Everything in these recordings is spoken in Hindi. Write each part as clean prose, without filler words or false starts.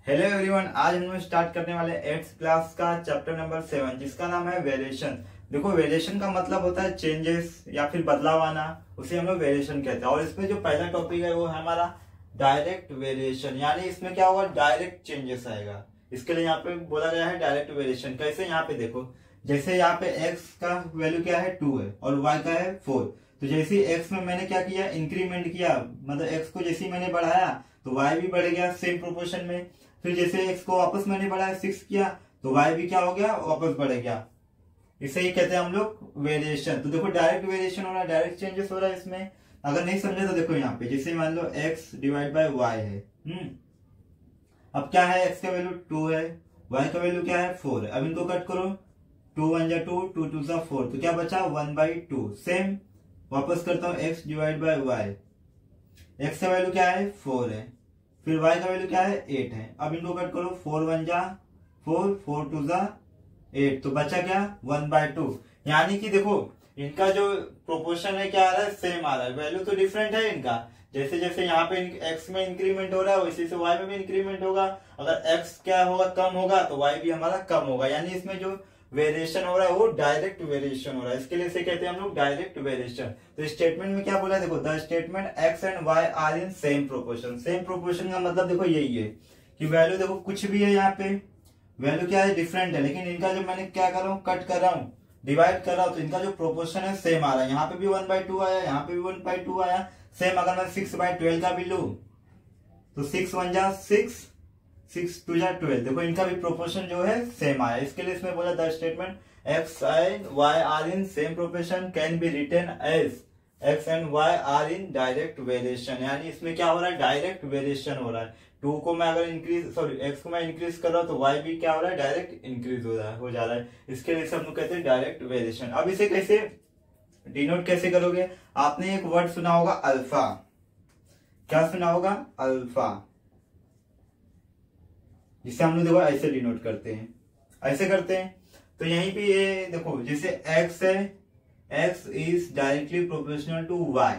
हेलो एवरीवन, आज हम लोग स्टार्ट करने वाले 8th क्लास का चैप्टर नंबर 7 जिसका नाम है वेरिएशन। देखो, वेरिएशन का मतलब होता है चेंजेस या फिर बदलाव आना, उसे हम लोग वेरिएशन कहते हैं। और इसमें जो पहला टॉपिक है वो है हमारा डायरेक्ट वेरिएशन, यानी इसमें क्या होगा, डायरेक्ट चेंजेस आएगा। इसके लिए यहाँ पे बोला गया है डायरेक्ट वेरिएशन। कैसे, यहाँ पे देखो, जैसे यहाँ पे x का वैल्यू क्या है 2 है और y का है 4। तो जैसे x में मैंने क्या किया, इंक्रीमेंट किया, मतलब x को जैसे मैंने बढ़ाया तो y भी बढ़ गया सेम प्रोपोर्शन में। फिर जैसे x को वापस मैंने बढ़ाया 6 किया तो y भी क्या हो गया, वापस बढ़ गया। इसे ही कहते हैं हम लोग वेरिएशन। तो देखो, डायरेक्ट वेरिएशन हो रहा है, डायरेक्ट चेंजेस हो रहा है इसमें। अगर नहीं समझे तो देखो यहाँ पे, जैसे मान लो x डिवाइड बाय y है। अब क्या है, x का वैल्यू 2 है, y का वैल्यू क्या है 4 है। अब इनको कट करो, 2 1 जा 2, 2 2 जा 4, तो क्या बचा 1/2। सेम वापस करता हूँ, x divide by y, x का वैल्यू क्या है 4 है, फिर y का वैल्यू क्या है 8 है। अब इनको कट करो, 4 1 जा 4, 4 2 जा 8, तो बचा क्या 1/2। यानी कि देखो, इनका जो प्रोपोर्शन है क्या आ रहा है, सेम आ रहा है, वैल्यू तो डिफरेंट है इनका। जैसे जैसे यहाँ पे x में इंक्रीमेंट हो रहा है वैसे से y में भी इंक्रीमेंट होगा। अगर x क्या होगा, कम होगा, तो y भी हमारा कम होगा। यानी इसमें जो वेरिएशन हो रहा है वो डायरेक्ट वेरिएशन हो रहा है। इसके लिए इसे कहते हैं हम लोग डायरेक्ट वेरिएशन। तो स्टेटमेंट में क्या बोला है, देखो, the statement x and y are in same proportion. Same proportion का मतलब देखो यही है कि वैल्यू देखो कुछ भी है, यहाँ पे वैल्यू क्या है, डिफरेंट है, लेकिन इनका जो मैंने क्या कर रहा हूँ, कट कर रहा हूँ, डिवाइड कर रहा हूँ, तो इनका जो प्रोपोर्शन है सेम आ रहा है। यहाँ पे भी 1/2 आया, यहाँ पे भी 1/2 आया सेम। अगर मैं 6/12 का भी लू तो 6 1 जा 6, 6 2 जा 12, देखो इनका भी प्रोपोर्शन जो है सेम आया। इसके लिए इसमें बोला the statement x and y are in same proportion can be written as x and y are in direct variation. यानी इसमें क्या हो रहा है, डायरेक्ट वेरिएशन हो रहा है। 2 को मैं अगर x को मैं इंक्रीज कर रहा हूं तो y भी क्या हो रहा है, डायरेक्ट इंक्रीज हो जा रहा है। इसके लिए हम लोग कहते हैं डायरेक्ट वेरिएशन। अब इसे कैसे डिनोट कैसे करोगे, आपने एक वर्ड सुना होगा अल्फा। क्या सुना होगा, अल्फा, जिसे हम लोग देखो ऐसे डिनोट करते हैं, ऐसे करते हैं। तो यहीं पे ये देखो, जैसे x है, x is directly proportional to y,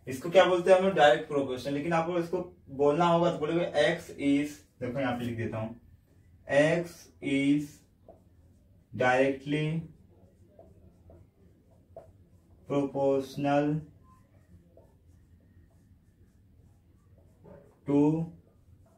इसको क्या बोलते हैं हम लोग, डायरेक्ट प्रोपोर्शनल। लेकिन आपको इसको बोलना होगा तो बोलोगे x इज, देखो यहां पे लिख देता हूं, x is directly proportional to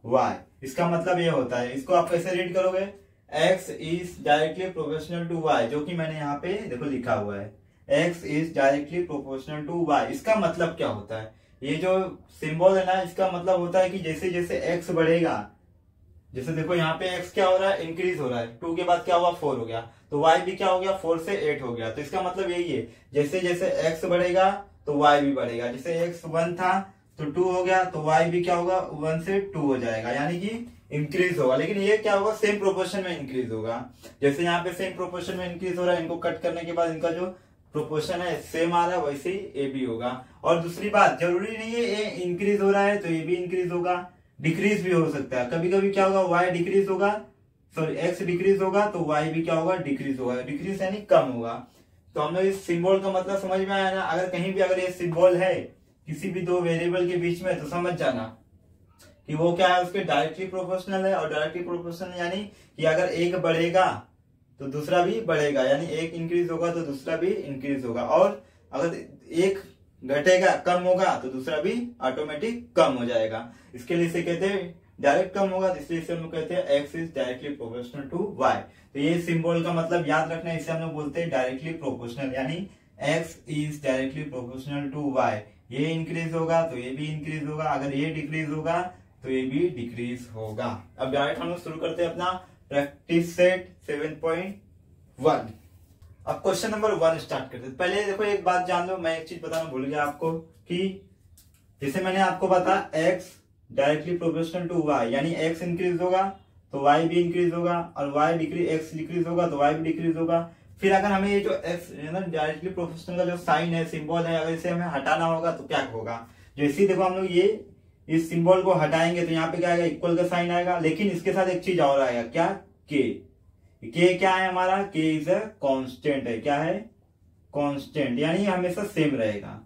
y। इसका मतलब ये होता है, इसको आप कैसे रीड करोगे, x is directly proportional to y, जो कि मैंने यहाँ पे देखो लिखा हुआ है, x is directly proportional to y। इसका मतलब क्या होता है, ये जो सिंबल है ना, इसका मतलब होता है कि जैसे जैसे x बढ़ेगा, जैसे देखो यहाँ पे x क्या हो रहा है, इंक्रीज हो रहा है, 2 के बाद क्या हुआ 4 हो गया, तो y भी क्या हो गया, 4 से 8 हो गया। तो इसका मतलब यही है, जैसे जैसे x बढ़ेगा तो y भी बढ़ेगा। जैसे x 1 था तो 2 हो गया, तो y भी क्या होगा, 1 से 2 हो जाएगा, यानी कि इंक्रीज होगा। लेकिन ये क्या होगा, सेम प्रोपोर्शन में इंक्रीज होगा। जैसे यहाँ पे सेम प्रोपोर्शन में इंक्रीज हो रहा है, इनको कट करने के बाद इनका जो प्रोपोर्शन है सेम आ रहा है, वैसे ही ए भी होगा। और दूसरी बात, जरूरी नहीं है ए इंक्रीज हो रहा है तो ये भी इंक्रीज होगा, डिक्रीज भी हो सकता है। कभी कभी क्या होगा, y डिक्रीज होगा, सॉरी x डिक्रीज होगा तो y भी क्या होगा, डिक्रीज होगा। डिक्रीज यानी कम होगा। तो हम लोग इस सिंबल का मतलब समझ में आया ना। अगर कहीं भी अगर ये सिंबल है किसी भी दो वेरिएबल के बीच में, तो समझ जाना कि वो क्या है, उसके डायरेक्टली प्रोपोर्शनल है। और डायरेक्टली प्रोपोर्शनल यानी कि अगर एक बढ़ेगा तो दूसरा भी बढ़ेगा, यानी एक इंक्रीज होगा तो दूसरा भी इंक्रीज होगा। और अगर एक घटेगा, कम होगा, तो दूसरा भी ऑटोमेटिक कम हो जाएगा। इसके लिए इसे कहते हैं डायरेक्ट कम होगा, इसलिए इसे हम लोग कहते हैं x is directly proportional to y। तो ये सिंबल का मतलब याद रखना है, इसे हम लोग बोलते हैं डायरेक्टली प्रोपोर्शनल, यानी x is directly proportional to y। ये इंक्रीज होगा तो ये भी इंक्रीज होगा, अगर ये डिक्रीज होगा तो ये भी डिक्रीज होगा। अब डायरेक्ट हम लोग शुरू करते हैं अपना प्रैक्टिस सेट 7.1। अब क्वेश्चन नंबर 1 स्टार्ट करते हैं। पहले देखो एक बात जान लो, मैं एक चीज बताना भूल गया आपको, कि जैसे मैंने आपको बताया x directly proportional to y, यानी x इंक्रीज होगा तो y भी इंक्रीज होगा, और x डिक्रीज होगा तो y भी डिक्रीज होगा। फिर अगर हमें ये जो x है ना, डायरेक्टली प्रोपोर्शनल का जो साइन है, सिंबल है, अगर इसे हमें हटाना होगा तो क्या होगा। जैसे देखो हम लोग ये इस सिंबल को हटाएंगे तो यहाँ पे क्या आएगा, इक्वल का साइन आएगा। लेकिन इसके साथ एक चीज और आएगा, क्या, के क्या है हमारा, के इज अ कांस्टेंट है। क्या है, कांस्टेंट, यानी हमेशा सेम रहेगा।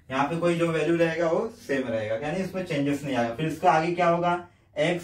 यहाँ पे कोई जो वैल्यू रहेगा वो सेम रहेगा, यानी इसमें चेंजेस नहीं आएगा। फिर इसका आगे क्या होगा, x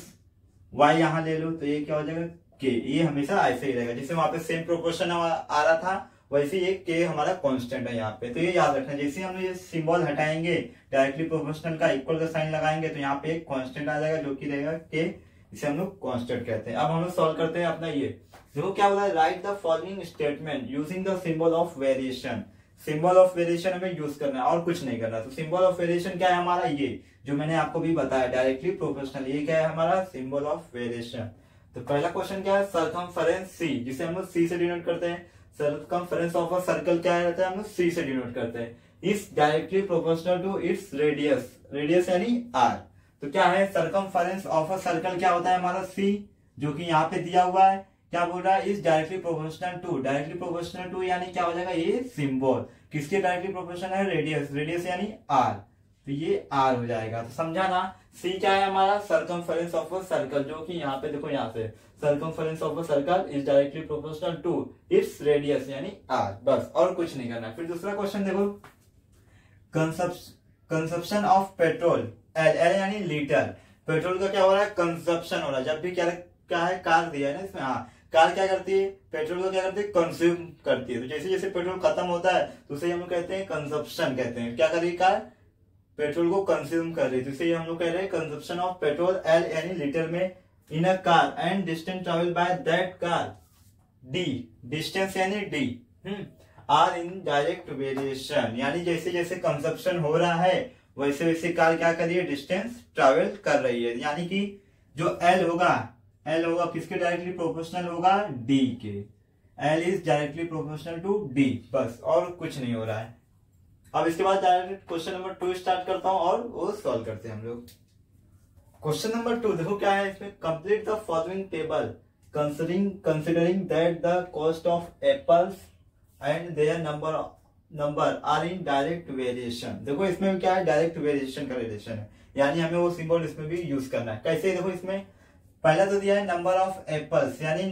y यहाँ ले लो तो ये क्या हो जाएगा k, ये हमेशा ऐसे ही रहेगा, जैसे वहां पे सेम प्रोपोर्शन आ रहा था वैसे ये k हमारा कांस्टेंट है यहाँ पे। तो ये याद रखना, जैसे हम ये सिंबल हटाएंगे डायरेक्टली प्रोपोर्शनल का इक्वल का साइन लगाएंगे तो यहाँ पे एक कांस्टेंट आ जाएगा जो कि रहेगा k, इसे हम लोग कांस्टेंट कहते हैं। अब हम लोग सॉल्व करते हैं अपना ये, देखो क्या बोला है, right the following statement using the symbol of variation. Symbol of variation हमें यूज करना है और कुछ नहीं करना। तो सिंबल ऑफ वेरिएशन क्या है हमारा, ये जो मैंने आपको भी बताया डायरेक्टली प्रोपोर्शनल, ये क्या है हमारा सिंबल ऑफ वेरिएशन। तो पहला क्वेश्चन क्या है, सरकमफेरेंस c, जिसे हम लोग c से डिनोट करते हैं। सरकमफेरेंस ऑफ अ सर्कल क्या रहता है, हम लोग c से डिनोट करते हैं। Is directly proportional to its radius, radius यानी r। तो क्या है, सरकमफेरेंस ऑफ अ सर्कल क्या होता है हमारा c, जो कि यहाँ पे दिया हुआ है। क्या बोल रहा है, is directly proportional to, directly proportional to यानी क्या हो जाएगा, ये सिंबल किसके डायरेक्टली प्रोपोर्शनल है, रेडियस, रेडियस यानी r, तो ये r हो जाएगा। तो समझा ना, c क्या है हमारा, सरकमफेरेंस ऑफ अ सर्कल, जो कि यहाँ पे देखो यहाँ से circumference of a circle is directly proportional to its radius यानी r, बस और कुछ नहीं करना। फिर दूसरा क्वेश्चन देखो, कंजप्शन ऑफ पेट्रोल, एल यानी लीटर, पेट्रोल का क्या हो रहा है, कंजप्शन हो रहा है। जब भी क्या है कार दिया है ना इसमें, हाँ कार क्या करती है, पेट्रोल को क्या करती है, कंज्यूम करती है। तो जैसे जैसे पेट्रोल खत्म होता है तो उसे हम लोग कहते हैं कंजप्शन कहते हैं। क्या कर रही कार, पेट्रोल को कंज्यूम कर रही है, तो इसे हम लोग कह रहे हैं कंजप्शन ऑफ पेट्रोल, एल यानी लीटर में, in a car and distance travel by that car, D डिस्टेंस यानी D, are in direct variation, यानी जैसे जैसे कंजप्शन हो रहा है वैसे वैसे कार क्या कर रही है, डिस्टेंस ट्रेवल कर रही है। यानी कि जो एल होगा किसके डायरेक्टली प्रोपोर्शनल होगा, डी के, L is directly proportional to D, बस और कुछ नहीं हो रहा है। अब इसके बाद डायरेक्ट क्वेश्चन नंबर 2 स्टार्ट करता हूं और वो सॉल्व करते हैं हम लोग। क्वेश्चन नंबर 2 देखो क्या है इसमें, complete the following table considering that the cost of apples and their number are in direct variation. देखो इसमें क्या है, डायरेक्ट वेरिएशन का रिलेशन है, यानी हमें वो सिंबल इसमें भी यूज करना है। कैसे, देखो इसमें पहला तो दिया है नंबर ऑफ एप्पल्स, यानी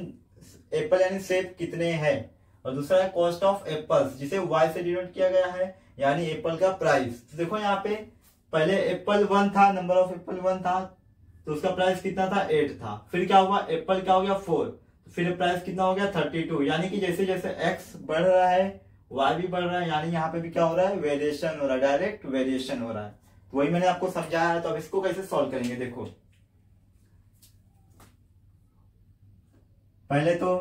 एप्पल यानी सेब कितने हैं, और दूसरा है कॉस्ट ऑफ एप्पल्स जिसे y से डिनोट किया गया है, यानी एप्पल का प्राइस। तो देखो यहाँ पे पहले एप्पल 1 था, नंबर ऑफ एप्पल 1 था, तो उसका प्राइस कितना था, 8 था। फिर क्या हुआ, एप्पल क्या हो गया 4, तो फिर प्राइस कितना हो गया 32। यानी कि जैसे जैसे x बढ़ रहा है y भी बढ़ रहा है, यानी यहाँ पे भी क्या हो रहा है, वेरिएशन हो रहा है, डायरेक्ट वेरिएशन हो रहा है। तो वही मैंने आपको समझाया है। तो अब इसको कैसे सॉल्व करेंगे, देखो पहले तो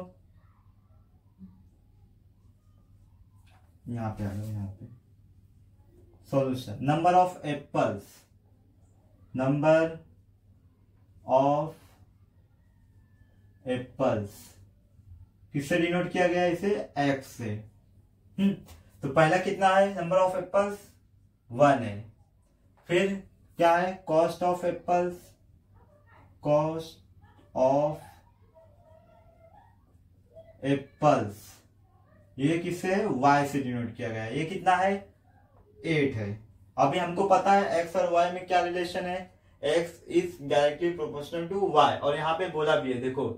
यहाँ पे आ जाओ, यहाँ पे solution, number of apples, number of apples किससे डिनोट किया गया, इसे x से। तो पहला कितना है, नंबर ऑफ एप्पल्स 1 है। फिर क्या है, cost of apples, cost of apples, ये किससे, y से डिनोट किया गया है, ये कितना है 8 है। अभी हमको पता है x और y में क्या रिलेशन है, x is directly proportional to y, और यहाँ पे बोला भी है देखो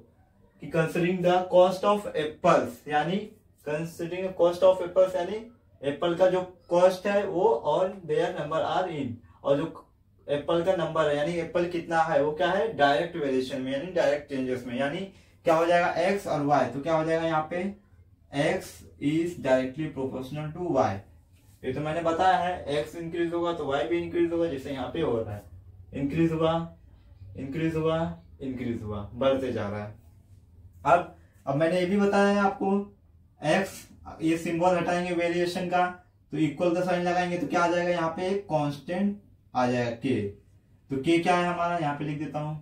कि considering the cost of apples, यानी कंसिडरिंग कॉस्ट ऑफ एप्पल्स यानी एप्पल का जो कॉस्ट है वो और देयर नंबर आर इन, और जो एप्पल का नंबर है यानी एप्पल कितना है वो क्या है, डायरेक्ट वेरिएशन में यानी डायरेक्ट चेंजेस में, यानी क्या हो जाएगा x और y। तो क्या हो जाएगा यहाँ पे, x is directly proportional to y, ये तो मैंने बताया है, x इंक्रीज होगा तो y भी इंक्रीज होगा, जैसे यहाँ पे हो रहा है, इंक्रीज हुआ इंक्रीज हुआ इंक्रीज हुआ, बढ़ते जा रहा है। अब मैंने ये भी बताया है आपको, x ये सिंबल हटाएंगे वेरिएशन का तो इक्वल का साइन लगाएंगे तो क्या आ जाएगा, यहाँ पे कांस्टेंट आ जाएगा k। तो k क्या है हमारा, यहाँ पे लिख देता हूं,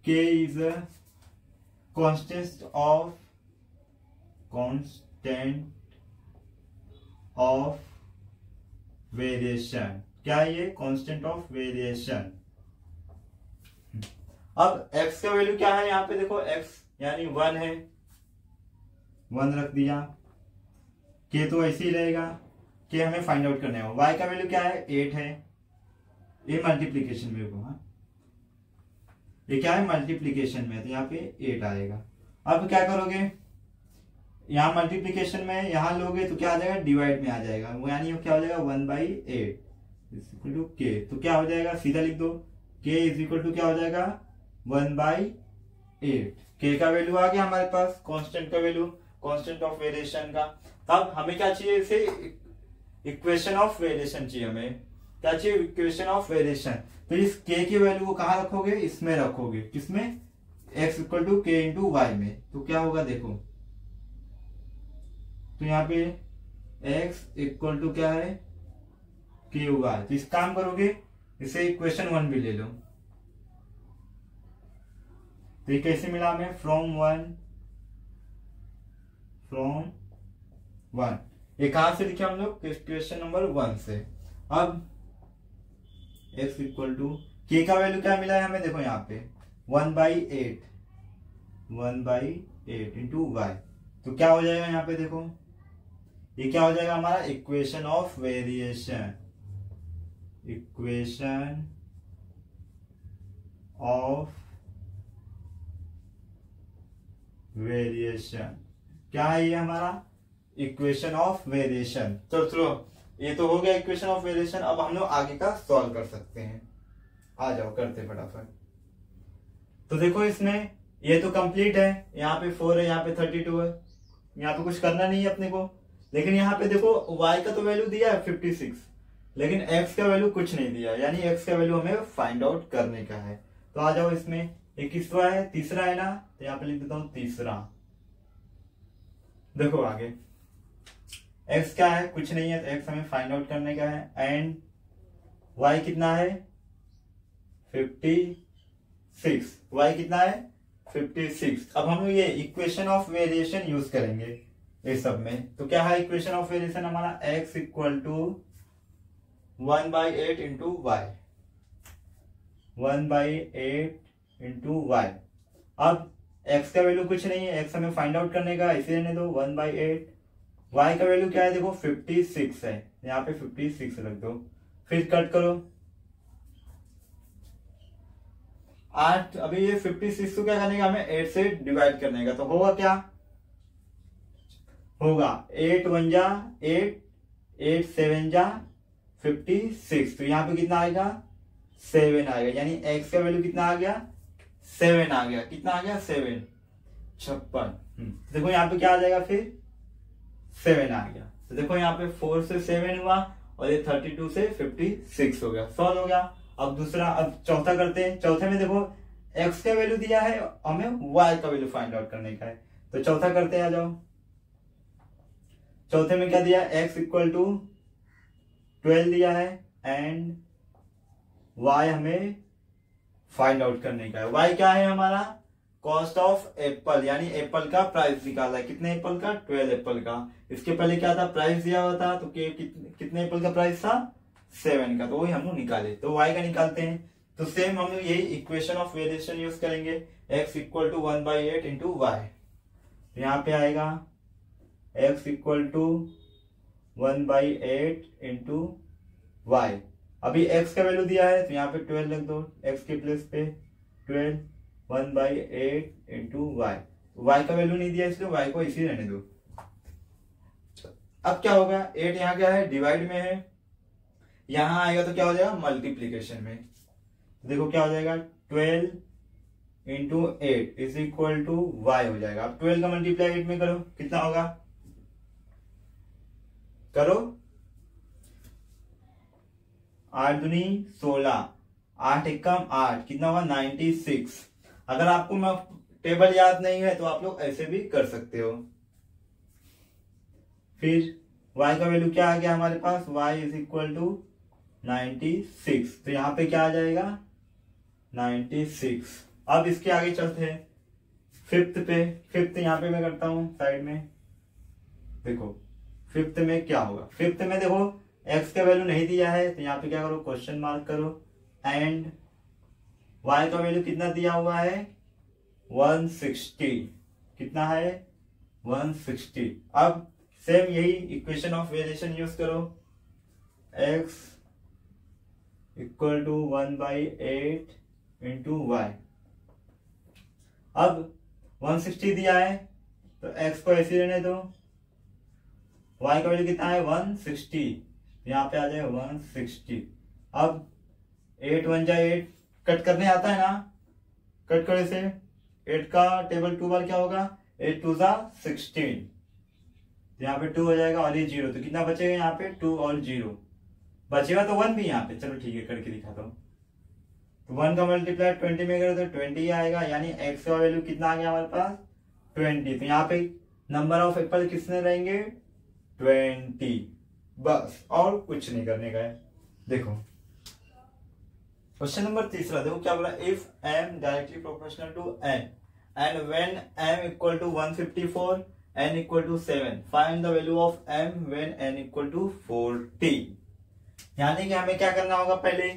k is constant of variation, क्या है ये, कांस्टेंट ऑफ वेरिएशन। अब x का वैल्यू क्या है, यहाँ पे देखो x यानी 1 है, 1 रख दिया, k तो ऐसे ही रहेगा, k हमें फाइंड आउट करना है। y का वैल्यू क्या है, 8 है, ये मल्टीप्लीकेशन में होगा, ये क्या है मल्टीप्लीकेशन में, तो यहाँ पे 8 आएगा। अब क्या करोगे, यहाँ मल्टीप्लीकेशन में यहाँ लोगे तो क्या आ जाएगा, डिवाइड में आ जाएगा, वो यानी क्या हो जाएगा 1/8 = k। तो क्या हो जाएगा, सीधा लिख दो, के इज इक्वल टू क्या हो जाएगा 1/8। के का वैल्यू आ गया हमारे पास, कांस्टेंट का वैल्यू, कांस्टेंट ऑफ वेरिएशन का। तब हमें क्या चाहिए, इसे इक्वेशन ऑफ वेरिएशन चाहिए। हमें क्या चाहिए, इक्वेशन ऑफ वेरिएशन। तो इस के की वैल्यू को कहाँ रखोगे, इसमें रखोगे, किसमें, x इक्वल टू के इंटू वाई में। तो क्या होगा देखो, तो यहाँ पे x इक्वल टू क्या है, के वाई। तो इस काम करोगे, इसे इक्वेशन 1 भी ले लो। तो ये कैसे मिला हमें, फ्रॉम वन। ये कहां से लिखे हम लोग, इक्वेशन नंबर 1 से। अब x इक्वल टू के का वैल्यू क्या मिला है हमें, देखो यहाँ पे 1/8 इंटू वाई। तो क्या हो जाएगा यहाँ पे देखो, ये क्या हो जाएगा हमारा equation of variation, equation of variation. क्या है ये हमारा, इक्वेशन ऑफ वेरिएशन। चलो ये तो हो गया इक्वेशन ऑफ वेरिएशन। अब हम लोग आगे का सॉल्व कर सकते हैं। आ जाओ करते फटाफट। तो देखो इसमें ये तो कंप्लीट है, यहाँ पे 4 है, यहाँ पे 32 है, यहाँ पे कुछ करना नहीं है अपने को। लेकिन यहाँ पे देखो y का तो वैल्यू दिया है 56, लेकिन x का वैल्यू कुछ नहीं दिया, यानी x का वैल्यू हमें फाइंड आउट करने का है। तो आ जाओ इसमें, ये किसवा है, तीसरा है ना, तो यहाँ पे लिख देता हूं तीसरा। देखो आगे x क्या है, कुछ नहीं है, तो x हमें फाइंड आउट करने का है। एंड y कितना है 56, y कितना है 56। अब हम लोग ये इक्वेशन ऑफ वेरिएशन यूज करेंगे इस सब में। तो क्या है इक्वेशन ऑफ वेरिएशन हमारा, x equal to 1/8 into y, 1/8 into y. अब x का वैल्यू कुछ नहीं है, x हमें फाइंड आउट करने का, इसे रहने दो 1/8। y का वैल्यू क्या है देखो 56 है, यहाँ पे 56 रख दो, फिर कट करो 8। अभी ये 56 को क्या करने का, हमें 8 से डिवाइड करने का। तो होगा क्या, होगा 8 1 जा 8, 8 7 जा 56। तो यहाँ पे कितना आएगा 7 आएगा, यानी x का वैल्यू कितना आ गया 7 आ गया। कितना आ गया 7, 56। देखो यहाँ पे क्या आ जाएगा फिर 7 आ गया। तो देखो यहाँ पे 4 से 7 हुआ और ये 32 से 56 हो गया, सॉल्व हो गया। अब दूसरा, अब चौथा करते हैं। चौथे में देखो x का वैल्यू दिया है, हमें y का वैल्यू फाइंड आउट करने का है। तो चौथा करते हैं, आ जाओ। चौथे में क्या दिया, x इक्वल टू 12 दिया है एंड y हमें फाइंड आउट करने का है। y क्या है हमारा, कॉस्ट ऑफ एप्पल, यानी एप्पल का प्राइस निकाला है। कितने एप्पल का, 12 एप्पल का। इसके पहले क्या था, प्राइस दिया हुआ था, तो कितने एप्पल का प्राइस था 7 का, तो वही हम लोग निकाले। तो y का निकालते हैं। तो सेम हम लोग यही इक्वेशन ऑफ वेरिएशन यूज करेंगे, x equal to 1/8 into y. यहाँ पे आएगा x equal to 1/8 into y. अभी x का वैल्यू दिया है, तो यहाँ पे 12 रख दो, x के प्लेस पे 12, 1/8 इंटू वाई। वाई का वैल्यू नहीं दिया, इसलिए y को इसी रहने दो। अब क्या होगा, 8 यहाँ क्या है, डिवाइड में है, यहां आएगा तो क्या हो जाएगा मल्टीप्लीकेशन में। देखो क्या हो जाएगा 12 into 8 is equal to y हो जाएगा। अब 12 का मल्टीप्लाई 8 में करो, कितना होगा, करो 8 दूनी 16, 8 एकम 8, कितना होगा 96। अगर आपको टेबल याद नहीं है तो आप लोग ऐसे भी कर सकते हो। फिर y का वैल्यू क्या आ गया हमारे पास, y इज इक्वल टू 96। तो यहां पे क्या आ जाएगा 96। अब इसके आगे चलते हैं फिफ्थ पे। फिफ्थ यहाँ पे मैं करता हूं साइड में। देखो फिफ्थ में क्या होगा, फिफ्थ में देखो x का वैल्यू नहीं दिया है, तो यहाँ पे क्या करो क्वेश्चन मार्क करो एंड y का वैल्यू कितना दिया हुआ है 160। कितना है 160। अब सेम यही इक्वेशन ऑफ वेरिएशन यूज करो, x equal to 1/8 into y. अब 160 दिया है तो x को ऐसे रहने दो, y का वैल्यू कितना है 160, यहाँ पे आ जाए 160। अब 8 1 जा 8, कट करने आता है ना, कट करे से 8 का टेबल 2 बार क्या होगा, 8 2 जा 16, यहाँ पे 2 हो जाएगा और ये 0, तो कितना बचेगा यहाँ पे 2 और 0 बचेगा, तो 1 भी यहाँ पे, चलो ठीक है करके दिखाता हूँ। तो 1 का मल्टीप्लाई 20 में करो तो 20 आएगा, यानी x का वैल्यू कितना आ गया हमारे पास 20। तो यहाँ पे नंबर ऑफ एप्पल कितने रहेंगे 20, बस और कुछ नहीं करने का है। देखो क्वेश्चन नंबर तीसरा, देखो क्या बोला, if m directly proportional to n and when m equal to 154 n equal to 7 find the value of m when n equal to 40। यानी कि हमें क्या करना होगा, पहले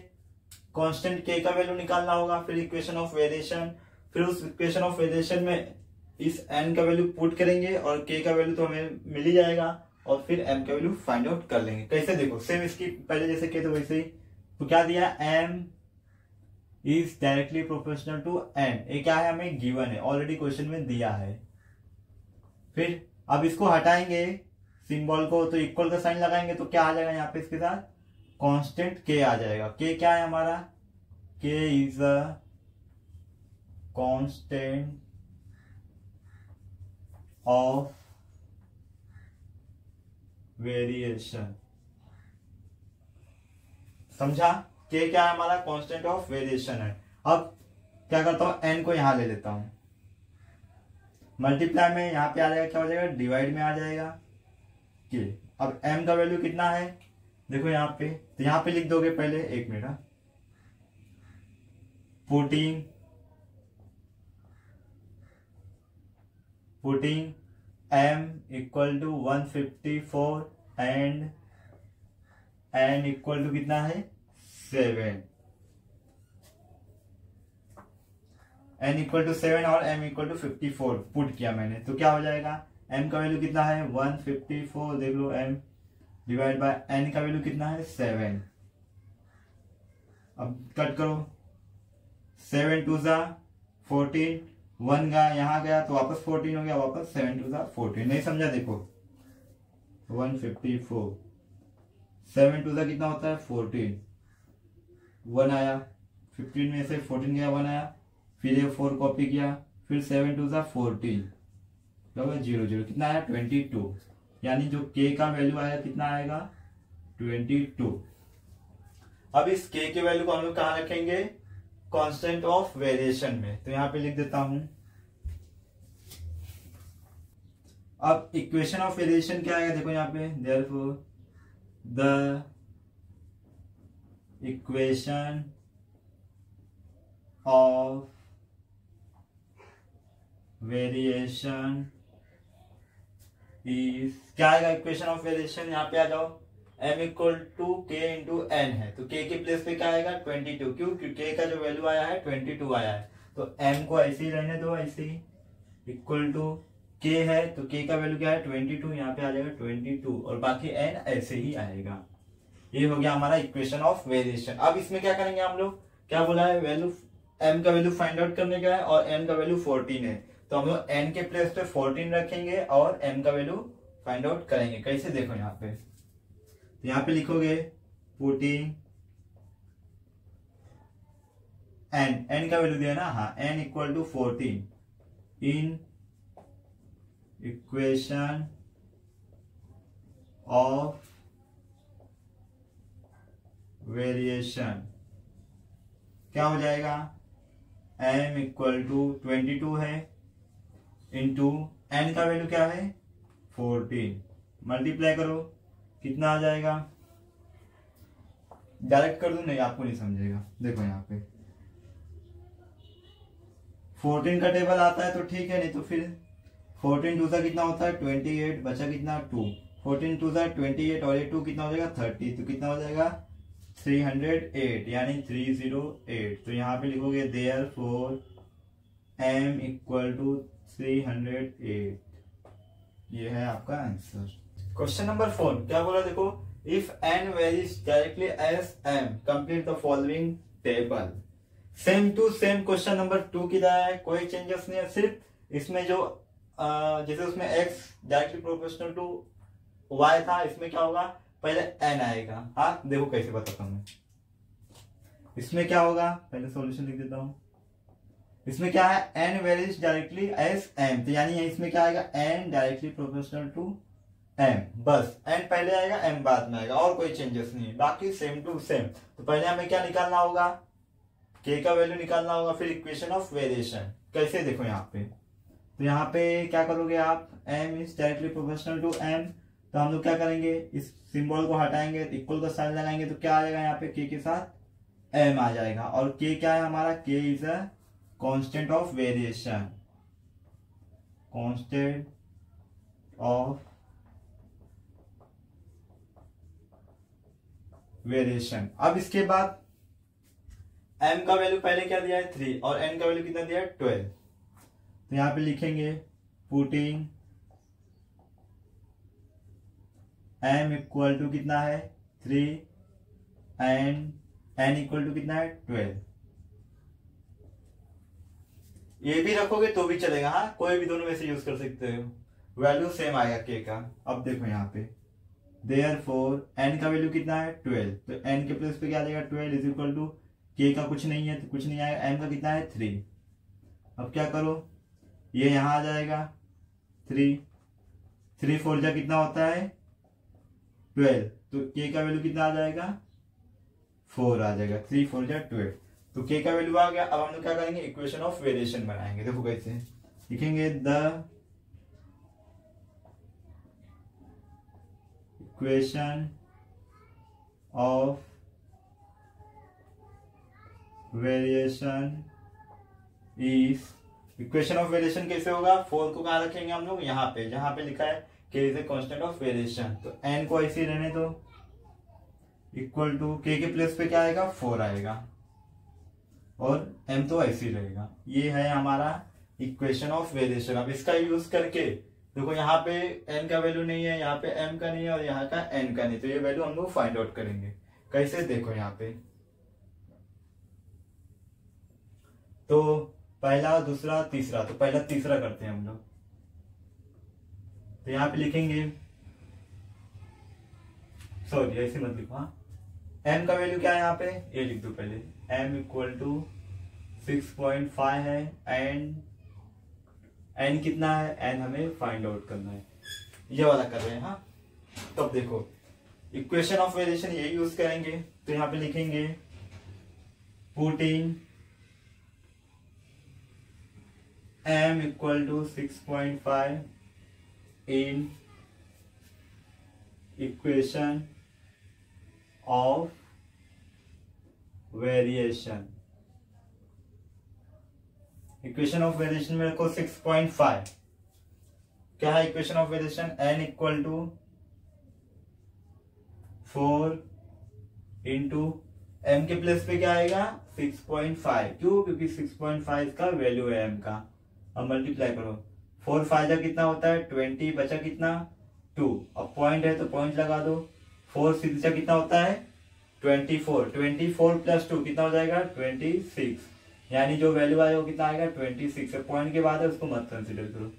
कांस्टेंट k का वैल्यू निकालना होगा, फिर इक्वेशन ऑफ वेरिएशन, फिर उस इक्वेशन ऑफ वेरिएशन में इस n का वैल्यू पुट करेंगे और k का वैल्यू तो हमें मिल ही जाएगा, और फिर m का वैल्यू फाइंड आउट कर लेंगे। कैसे, देखो सेम इसकी पहले जैसे k तो वैसे ही, तो क्या दिया m is directly proportional to n, ये क्या है हमें गिवन है, ऑलरेडी क्वेश्चन में दिया है। फिर अब इसको हटाएंगे सिंबल को, तो इक्वल का साइन लगाएंगे तो क्या आ जाएगा यहाँ पे, इसके साथ कांस्टेंट k आ जाएगा। k क्या है हमारा, k is a constant of variation, समझा, k क्या है हमारा कांस्टेंट ऑफ वेरिएशन है। अब क्या करता हूं, n को यहां ले लेता हूं, मल्टीप्लाई में यहां पे आ जाएगा, क्या हो जाएगा डिवाइड में आ जाएगा k। अब m का वैल्यू कितना है, देखो यहाँ पे, तो यहाँ पे लिख दोगे पहले, एक minute, 14 m equal to 154 and n equal to कितना है 7, n इक्वल टू 7 और m इक्वल टू 54 पुट किया मैंने, तो क्या हो जाएगा, m का वैल्यू कितना है 154, देख लो m डिवाइड बाय n का वैल्यू कितना है 7। अब कट करो, 7 2 जा 14, 1 गया यहाँ गया तो वापस 14 हो गया, वापस 7 2 जा 14, नहीं समझा, देखो 154, 7 2 जा कितना होता है 14, 1 आया 15 में से 14 गया 1 आया, फिर ये 4 कॉपी किया, फिर 7 2 जा 14, 0 0 कितना आया 22, यानी जो k का वैल्यू आया कितना आएगा 22। अब इस k के वैल्यू को हम लोग कहां रखेंगे, कांस्टेंट ऑफ वेरिएशन में, तो यहां पे लिख देता हूं। अब इक्वेशन ऑफ वेरिएशन क्या आएगा, देखो यहाँ पे, therefore the equation of variation is, क्या आएगा इक्वेशन ऑफ वेरिएशन, यहाँ पे आ जाओ, m equal to k into n है, तो k के प्लेस पे क्या आएगा 22, क्यों, क्योंकि k का जो वैल्यू आया है 22 आया है, तो m को ऐसे ही रहने दो, ऐसे ही इक्वल टू k है, तो k का वैल्यू क्या है 22, यहाँ पे आ जाएगा 22 और बाकी n ऐसे ही आएगा। ये हो गया हमारा इक्वेशन ऑफ वेरिएशन। अब इसमें क्या करेंगे हम लोग, क्या बोला है, वैल्यू m का वैल्यू फाइंड आउट करने का है और n का वैल्यू 14 है, तो हम लोग n के प्लेस पे 14 रखेंगे और m का वैल्यू फाइंड आउट करेंगे। कैसे, देखो यहाँ पे, तो यहाँ पे लिखोगे पुटिंग n का वैल्यू दिया ना, हाँ, n equal to 14 in equation of variation, क्या हो जाएगा, m इक्वल टू 22 है इंटू n का वैल्यू क्या है 14, मल्टीप्लाई करो कितना आ जाएगा, डायरेक्ट कर दूं, नहीं आपको नहीं समझेगा, देखो यहाँ पे 14 का टेबल आता है तो ठीक है, नहीं तो फिर 14 2 सा कितना होता है 28, बचा कितना 2, 14 2 सा 28 और ये 2 कितना हो जाएगा 30, तो कितना हो जाएगा 308, यानी 308। तो यहाँ पे लिखोगे देयरफॉर m इक्वल टू 308, ये है आपका आंसर। क्वेश्चन नंबर 4 क्या बोला, देखो, if n varies directly as m complete the following table. Same to same question number 2 की तरह है, कोई चेंजेस नहीं है, सिर्फ इसमें जो जैसे उसमें x directly proportional to y था, इसमें क्या होगा, पहले n आएगा। हाँ देखो कैसे बताता हूं मैं, इसमें क्या होगा, पहले सॉल्यूशन लिख देता हूं। इसमें क्या है, n varies directly as m, तो यानी इसमें क्या आएगा, n directly proportional to m, बस n पहले आएगा m बाद में आएगा, और कोई चेंजेस नहीं है, बाकी सेम टू सेम। तो पहले हमें क्या निकालना होगा, k का वैल्यू निकालना होगा, फिर इक्वेशन ऑफ वेरिएशन। कैसे, देखो यहाँ पे, तो यहाँ पे क्या करोगे आप, m is directly proportional to m, तो हम लोग क्या करेंगे, इस सिंबल को हटाएंगे, इक्वल का साइन लगाएंगे, तो क्या आ जाएगा यहाँ पे, k के साथ m आ जाएगा। और k क्या है हमारा, k is a constant of variation, constant of variation. अब इसके बाद m का वैल्यू पहले क्या दिया है 3, और n का वैल्यू कितना दिया है 12, तो यहां पे लिखेंगे पुटिंग m इक्वल टू कितना है 3 एंड n इक्वल टू कितना है 12। ये भी रखोगे तो भी चलेगा, हाँ कोई भी दोनों में से यूज कर सकते हो, वैल्यू सेम आएगा k का। अब देखो यहाँ पे देयरफॉर n का वैल्यू कितना है 12, तो n के प्लेस पे क्या आ जाएगा 12 इज इक्वल टू, k का कुछ नहीं है तो कुछ नहीं आएगा, m का कितना है 3। अब क्या करो, ये यहां आ जाएगा 3 4 जा कितना होता है 12, तो k का वैल्यू कितना आ जाएगा 4 आ जाएगा, 3 4 जा 12, तो k का वैल्यू आ गया। अब हम लोग क्या करेंगे, इक्वेशन ऑफ वेरिएशन बनाएंगे। देखो कैसे लिखेंगे, the equation of variation is, equation of variation कैसे होगा, 4 को कहां रखेंगे हम लोग, यहाँ पे जहां पे लिखा है k is a constant of variation, तो n को ऐसे ही रहने दो, इक्वल टू k के प्लेस पे क्या आएगा 4 आएगा, और m तो ऐसे ही रहेगा। ये है हमारा इक्वेशन ऑफ वेरिएशन। अब इसका यूज करके देखो, यहाँ पे n का वैल्यू नहीं है, यहाँ पे m का नहीं है, और यहाँ का n का नहीं, तो ये वैल्यू हम लोग फाइंड आउट करेंगे। कैसे, देखो यहाँ पे, तो पहला दूसरा तीसरा, तो पहला तीसरा करते हैं हम लोग, तो यहाँ पे लिखेंगे, सॉरी ऐसे मत लिखो, हाँ m का वैल्यू क्या है यहाँ पे, ये लिख दो पहले, m इक्वल टू 6.5 है, एंड n कितना है, n हमें फाइंड आउट करना है, ये वाला कर रहे हैं। हाँ तो अब देखो इक्वेशन ऑफ वेरिएशन ये यूज करेंगे, तो यहाँ पे लिखेंगे putting m equal to 6.5 in equation of variation. Equation of variation में रखो 6.5, क्या है equation of variation, n equal to 4 into m के प्लेस पे क्या आएगा 6.5, क्यों, क्योंकि 6.5 का वैल्यू है m का। अब मल्टीप्लाई करो, 4 फायदा कितना होता है 20, बचा कितना 2, अब पॉइंट है तो पॉइंट लगा दो, 4 सीधा कितना होता है 24 प्लस 2 कितना हो जाएगा 26, यानी जो वैल्यू आएगा वो कितना आएगा 26 है, पॉइंट के बाद है उसको मत कंसिडर करो,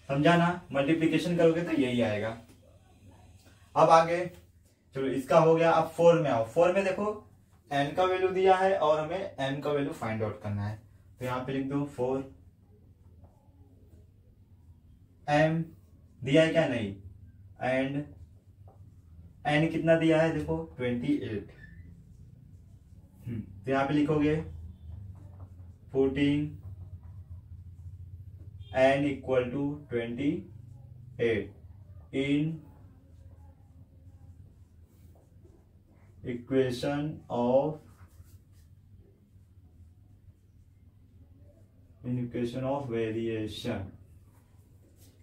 समझा ना। मल्टीप्लीकेशन करोगे तो यही आएगा। अब आगे चलो, इसका हो गया। अब 4 में आओ, 4 में देखो n का वैल्यू दिया है और हमें m का वैल्यू फाइंड आउट करना है, तो यहाँ पे लिख दो 4, m दिया है क्या, नहीं, एंड n कितना दिया है देखो 28, तो यहाँ पे लिखोगे putting n equal to 28 in equation of variation.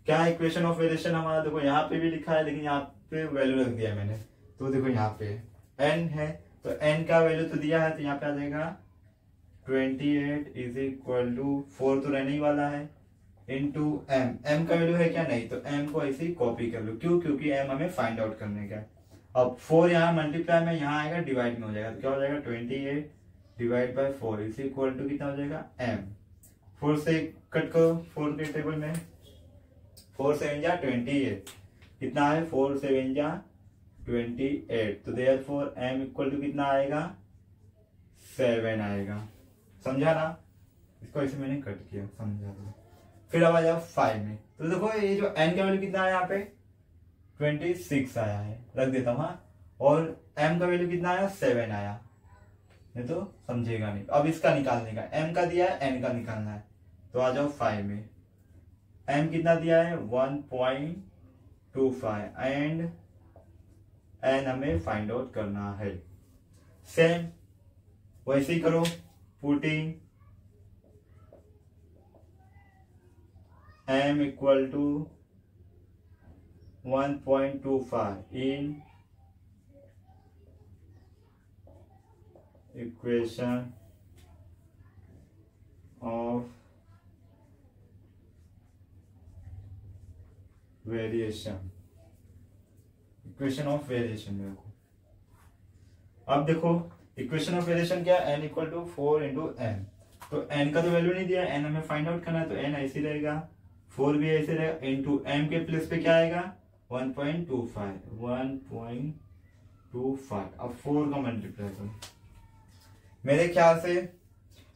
क्या है इक्वेशन ऑफ वेरिएशन हमारा, देखो यहाँ पे भी लिखा है लेकिन यहाँ पे वैल्यू रख दिया मैंने, तो देखो यहाँ पे n है तो n का वैल्यू तो दिया है, तो यहाँ पे आ जाएगा 28 इज इक्वल टू 4 तो रहने ही वाला है इंटू m का वैल्यू है क्या, नहीं, तो m को ऐसे ही कॉपी कर लो, क्यों, क्योंकि m हमें फाइंड आउट करने का है। अब 4 यहाँ मल्टीप्लाई में यहाँ आएगा डिवाइड में हो जाएगा, तो क्या हो जाएगा 28 divide by 4 is equal to कितना हो जाएगा m, 4 से कट करो 4 के टेबल में, 4 7 जा 28 कितना है 4 7 जा 28, तो देयरफॉर m इक्वल टू कितना आएगा 7 आएगा। समझा ना, इसको ऐसे मैंने कट किया, समझा दो। फिर अब आ जाओ 5 में, तो देखो ये जो n का वैल्यू कितना है यहाँ पे 26 आया है, रख देता हूँ। हाँ, और m का वैल्यू कितना आया 7 आया, नहीं तो समझेगा नहीं। अब इसका निकालने का, m का दिया है n का निकालना है, तो आ जाओ 5 में। m कितना दिया है 1.25 एंड n हमें फाइंड आउट करना है। सेम वैसे ही करो, putting m equal to 1.25 in equation of variation, equation of variation देखो। अब देखो इक्वेशन ऑफ वेरिएशन क्या है, n equal to 4 into n. तो n का तो वैल्यू नहीं दिया, n हमें फाइंड आउट करना है, तो n ऐसे रहेगा, 4 भी ऐसे रहेगा, इंटू m के प्लेस पे क्या आएगा 1.25। अब 4 का मल्टीप्लाई करो। मेरे ख्याल से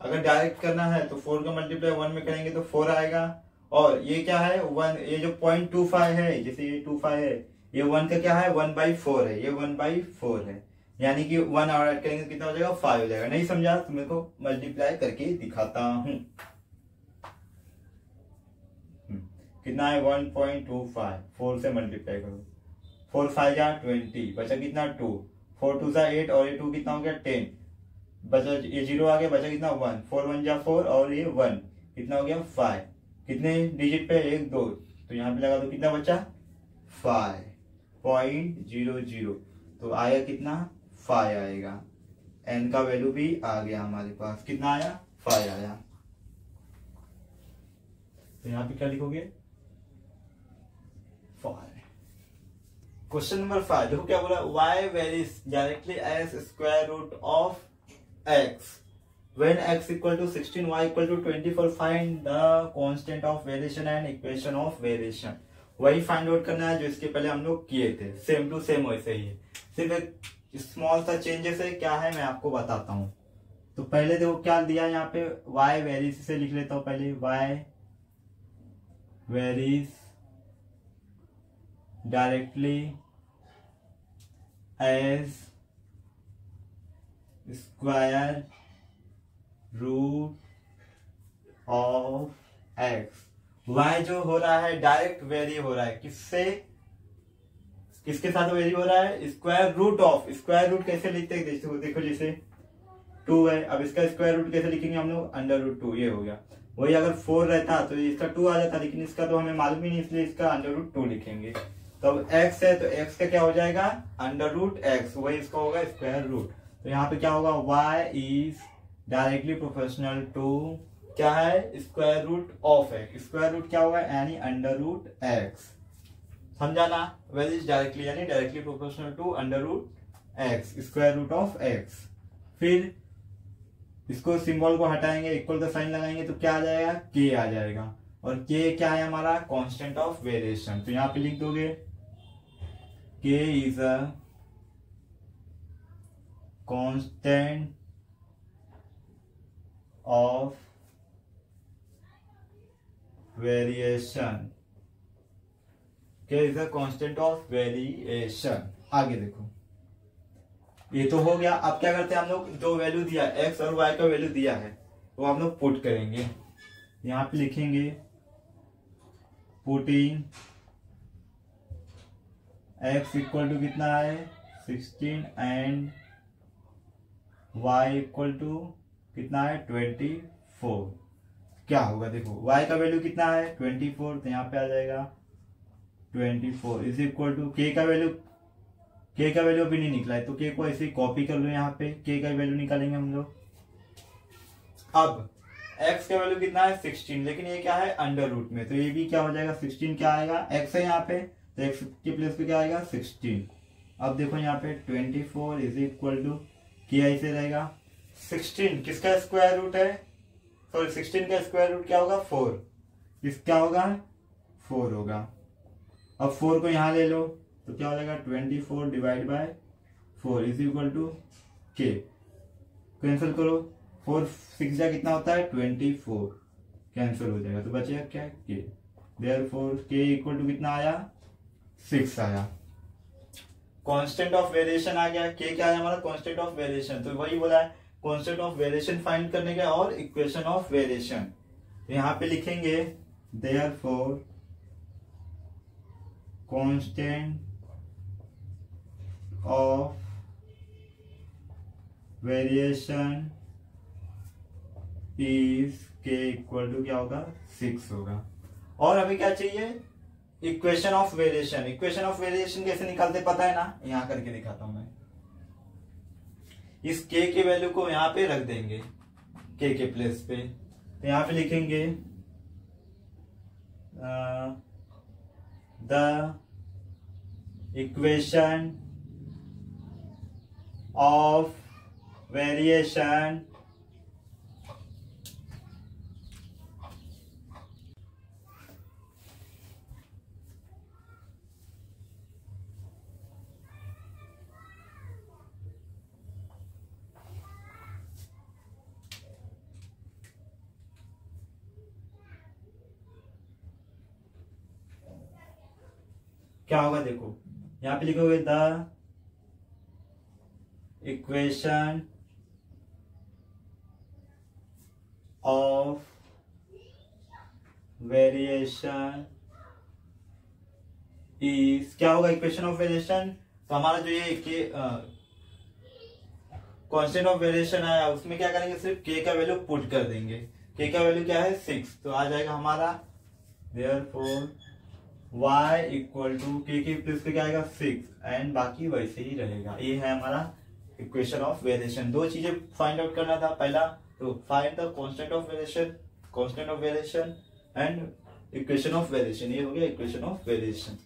अगर डायरेक्ट करना है तो 4 का मल्टीप्लाई 1 में करेंगे तो 4 आएगा, और ये क्या है 1, ये जो 0.25 है, जैसे ये 25 है, ये 1 का क्या है 1/4 है, ये 1/4 है, यानी कि 1 और ऐड करेंगे तो कितना हो जाएगा 5 हो जाएगा। नहीं समझा तो मेरे को मल्टीप्लाई करके दिखाता हूं। कितना है 1.25, 4 से मल्टीप्लाई करो, 4 5 जा 20, बचा कितना 2, 4 2 जा 8 और ये 2 कितना हो गया 10, बचा ये 0 आ गया, बचा कितना 1, 4 1 जा 4 और ये 1 कितना हो गया 5। कितने डिजिट पे 1 2, तो यहाँ पे लगा दो, कितना बचा 5.00, तो आया कितना 5 आएगा। n का वैल्यू भी आ गया हमारे पास, कितना आया 5 आया। तो यहाँ पे क्या लिखोगे 5। क्वेश्चन नंबर 5 देखो क्या बोला, y varies directly as square root of x when x equal to 16 y equal to 24 find the constant of variation and equation of variation। वही फाइंड आउट करना है जो इसके पहले हम लोग किए थे, सेम टू सेम वैसे ही है, सिर्फ एक स्मॉल सा चेंजेस है। क्या है मैं आपको बताता हूं। तो पहले देखो क्या दिया यहाँ पे, y वेरीज से लिख लेता हूं पहले, y varies directly as square root of x। y जो हो रहा है डायरेक्ट वेरी हो रहा है, किससे, किसके साथ वेरी हो रहा है, square root of. Square root कैसे लिखते हैं देखो, जैसे 2 है, अब इसका स्क्वायर रूट कैसे लिखेंगे हम लोग, √2, ये हो गया। वही अगर 4 रहता तो इसका 2 आ जाता, लेकिन इसका तो हमें मालूम ही नहीं, इसलिए इसका √2 लिखेंगे। तो अब x है तो x का क्या हो जाएगा √x, वही इसका होगा स्क्वायर रूट। तो यहाँ पे क्या होगा, y is directly proportional to क्या है square root of x। Square root क्या होगा यानी √x, समझा ना, वेरी इज डायरेक्टली यानी directly proportional to √x, square root of x। फिर इसको सिंबल को हटाएंगे, इक्वल का साइन लगाएंगे तो क्या आ जाएगा k आ जाएगा, और k क्या है हमारा कांस्टेंट ऑफ वेरिएशन। तो यहाँ पे लिख दोगे k is a constant of variation, k is a constant of variation. आगे देखो, ये तो हो गया। अब क्या करते हैं हम लोग, जो वैल्यू दिया x और y का वैल्यू दिया है वो हम लोग पुट करेंगे। यहां पे लिखेंगे पुटिंग x इक्वल टू कितना है 16 एंड y इक्वल टू कितना है 24। क्या होगा देखो, y का वैल्यू कितना है 24, तो यहाँ पे आ जाएगा 24 इज इक्वल टू k का वैल्यू अभी नहीं निकला है, तो k को ऐसे कॉपी कर लो, यहाँ पे k का वैल्यू निकालेंगे हम लोग। अब x का वैल्यू कितना है 16, लेकिन ये क्या है अंडर रूट में, तो ये भी क्या हो जाएगा 16 क्या आएगा, x है यहाँ पे तो x के प्लेस पे क्या आएगा 16। अब देखो यहाँ पे 24 इज इक्वल टू k ऐसे रहेगा 16 किसका स्क्वायर रूट है, सॉरी 16 का स्क्वायर रूट क्या होगा 4, किस क्या होगा 4 होगा। अब 4 को यहाँ ले लो तो क्या हो जाएगा 24 divide by 4 is equal to k। Cancel करो, 4 6 जा कितना होता है 24, कैंसिल हो जाएगा तो बचेगा क्या के। देयरफॉर के इक्वल टू कितना आया 6 आया। कांस्टेंट ऑफ वेरिएशन आ गया, के क्या है हमारा कांस्टेंट ऑफ वेरिएशन, तो वही बोला है कांस्टेंट ऑफ वेरिएशन फाइंड करने का और इक्वेशन ऑफ वेरिएशन। यहां पे लिखेंगे therefore constant of variation is के इक्वल टू क्या होगा 6 होगा। और हमें क्या चाहिए equation of variation. Equation of variation कैसे निकालते पता है ना, यहां करके दिखाता हूं मैं। इस k की वैल्यू को यहां पे रख देंगे k के प्लेस पे, तो यहां पे लिखेंगे द इक्वेशन ऑफ वेरिएशन क्या होगा, देखो यहां पे लिखोगे the equation of variation is, क्या होगा इक्वेशन ऑफ वेरिएशन, तो हमारा जो ये कांस्टेंट ऑफ वेरिएशन आया उसमें क्या करेंगे सिर्फ k का वैल्यू पुट कर देंगे। k का वैल्यू क्या है 6, तो आ जाएगा हमारा therefore y equal to k की प्लेस पे क्या आएगा 6 एंड बाकी वैसे ही रहेगा। ये है हमारा इक्वेशन ऑफ वेरिएशन। दो चीजें फाइंड आउट करना था, पहला तो find the constant of variation and equation of variation, ये हो गया इक्वेशन ऑफ वेरिएशन।